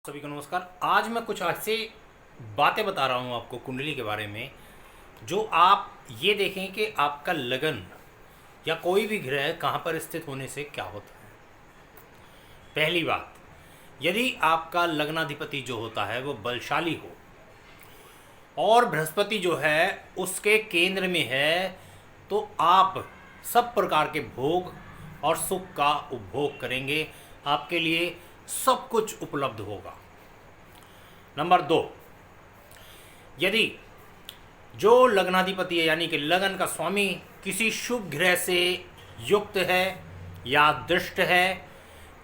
सभी को नमस्कार। आज मैं कुछ ऐसे बातें बता रहा हूँ आपको कुंडली के बारे में, जो आप ये देखें कि आपका लगन या कोई भी ग्रह कहाँ पर स्थित होने से क्या होता है। पहली बात, यदि आपका लग्नाधिपति जो होता है वो बलशाली हो और बृहस्पति जो है उसके केंद्र में है, तो आप सब प्रकार के भोग और सुख का उपभोग करेंगे। आपके लिए सब कुछ उपलब्ध होगा। नंबर 2, यदि जो लग्नाधिपति है यानी कि लगन का स्वामी किसी शुभ ग्रह से युक्त है या दृष्ट है,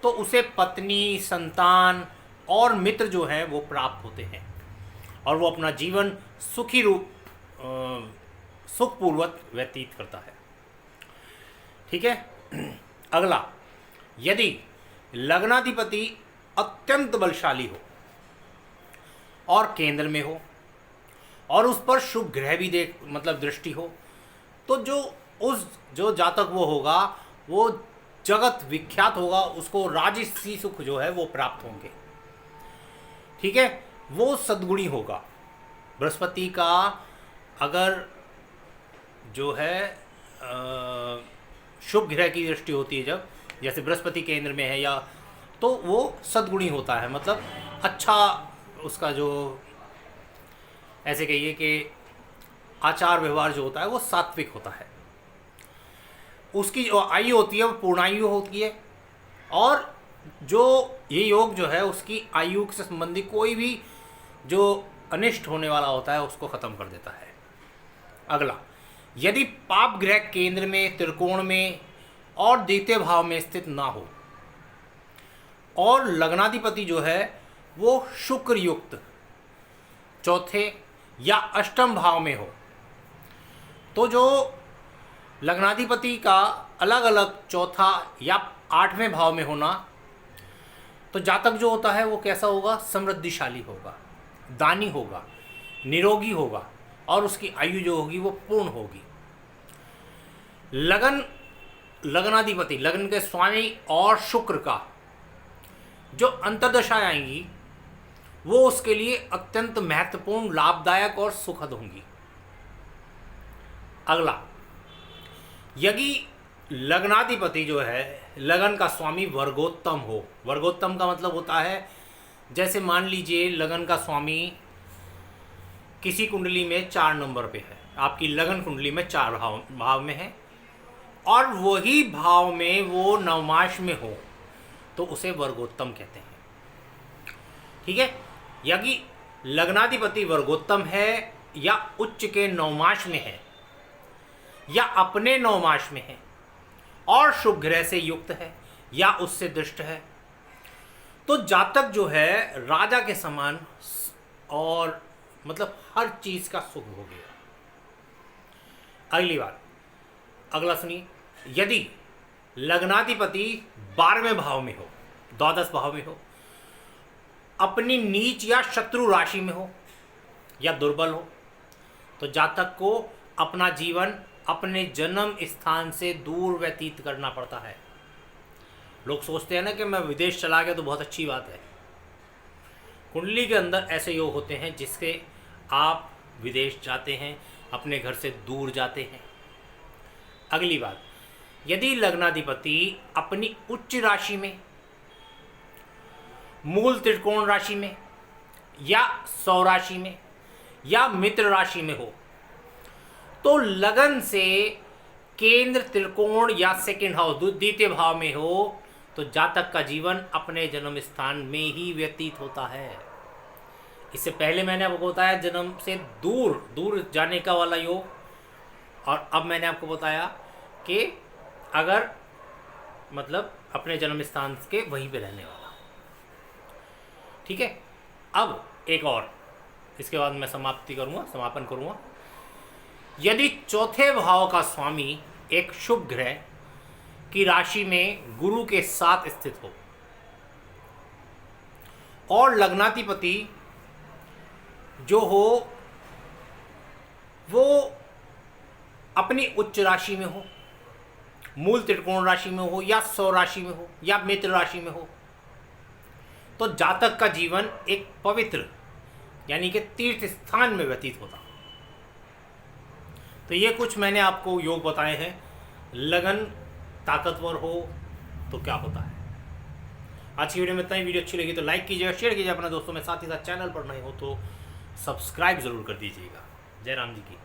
तो उसे पत्नी, संतान और मित्र जो हैं वो प्राप्त होते हैं और वो अपना जीवन सुखी रूप सुखपूर्वक व्यतीत करता है। ठीक है। अगला, यदि लग्नाधिपति अत्यंत बलशाली हो और केंद्र में हो और उस पर शुभ ग्रह भी दृष्टि हो, तो जो जातक वो होगा वो जगत विख्यात होगा, उसको राजसी सुख जो है वो प्राप्त होंगे। ठीक है। वो सद्गुणी होगा। बृहस्पति का अगर जो है शुभ ग्रह की दृष्टि होती है, जब जैसे बृहस्पति केंद्र में है, या तो वो सद्गुणी होता है, मतलब अच्छा उसका जो ऐसे कहिए कि आचार व्यवहार जो होता है वो सात्विक होता है। उसकी जो आयु होती है वो पूर्णायु होती है, और जो ये योग जो है उसकी आयु से संबंधित कोई भी जो अनिष्ट होने वाला होता है उसको ख़त्म कर देता है। अगला, यदि पाप ग्रह केंद्र में, त्रिकोण में और द्वितीय भाव में स्थित ना हो और लग्नाधिपति जो है वो शुक्र युक्त चौथे या अष्टम भाव में हो, तो जो लग्नाधिपति का अलग अलग चौथा या आठवें भाव में होना, तो जातक जो होता है वो कैसा होगा? समृद्धिशाली होगा, दानी होगा, निरोगी होगा और उसकी आयु जो होगी वो पूर्ण होगी। लग्नाधिपति, लगन के स्वामी और शुक्र का जो अंतर्दशाएं आएंगी वो उसके लिए अत्यंत महत्वपूर्ण, लाभदायक और सुखद होंगी। अगला, यदि लग्नाधिपति जो है लगन का स्वामी वर्गोत्तम हो। वर्गोत्तम का मतलब होता है, जैसे मान लीजिए लगन का स्वामी किसी कुंडली में 4 नंबर पे है, आपकी लगन कुंडली में 4 भाव में है और वही भाव में वो नवमाश में हो, तो उसे वर्गोत्तम कहते हैं। ठीक है। यदि लग्नाधिपति वर्गोत्तम है या उच्च के नवमाश में है या अपने नवमाश में है और शुभ ग्रह से युक्त है या उससे दृष्ट है, तो जातक जो है राजा के समान और मतलब हर चीज का सुख भोगेगा। अगली बात, अगला सुनिए, यदि लग्नाधिपति 12वें भाव में हो, द्वादश भाव में हो, अपनी नीच या शत्रु राशि में हो या दुर्बल हो, तो जातक को अपना जीवन अपने जन्म स्थान से दूर व्यतीत करना पड़ता है। लोग सोचते हैं ना कि मैं विदेश चला गया तो बहुत अच्छी बात है। कुंडली के अंदर ऐसे योग होते हैं जिसके आप विदेश जाते हैं, अपने घर से दूर जाते हैं। अगली बात, यदि लग्नाधिपति अपनी उच्च राशि में, मूल त्रिकोण राशि में या सौ राशि में या मित्र राशि में हो, तो लगन से केंद्र, त्रिकोण या सेकंड हाउस, द्वितीय भाव में हो, तो जातक का जीवन अपने जन्म स्थान में ही व्यतीत होता है। इससे पहले मैंने आपको बताया जन्म से दूर दूर जाने का वाला योग, और अब मैंने आपको बताया कि अगर मतलब अपने जन्म स्थान के वहीं पे रहने वाला। ठीक है। अब एक और, इसके बाद मैं समापन करूँगा। यदि चौथे भाव का स्वामी एक शुभ ग्रह की राशि में गुरु के साथ स्थित हो और लग्नाधिपति जो हो वो अपनी उच्च राशि में हो, मूल त्रिकोण राशि में हो या सौ राशि में हो या मित्र राशि में हो, तो जातक का जीवन एक पवित्र यानी कि तीर्थ स्थान में व्यतीत होता। तो ये कुछ मैंने आपको योग बताए हैं। लगन ताकतवर हो तो क्या होता है। आज की वीडियो में इतना ही। वीडियो अच्छी लगी तो लाइक कीजिएगा, शेयर कीजिए अपने दोस्तों में, साथ ही साथ चैनल पर नए हो तो सब्सक्राइब जरूर कर दीजिएगा। जय राम जी की।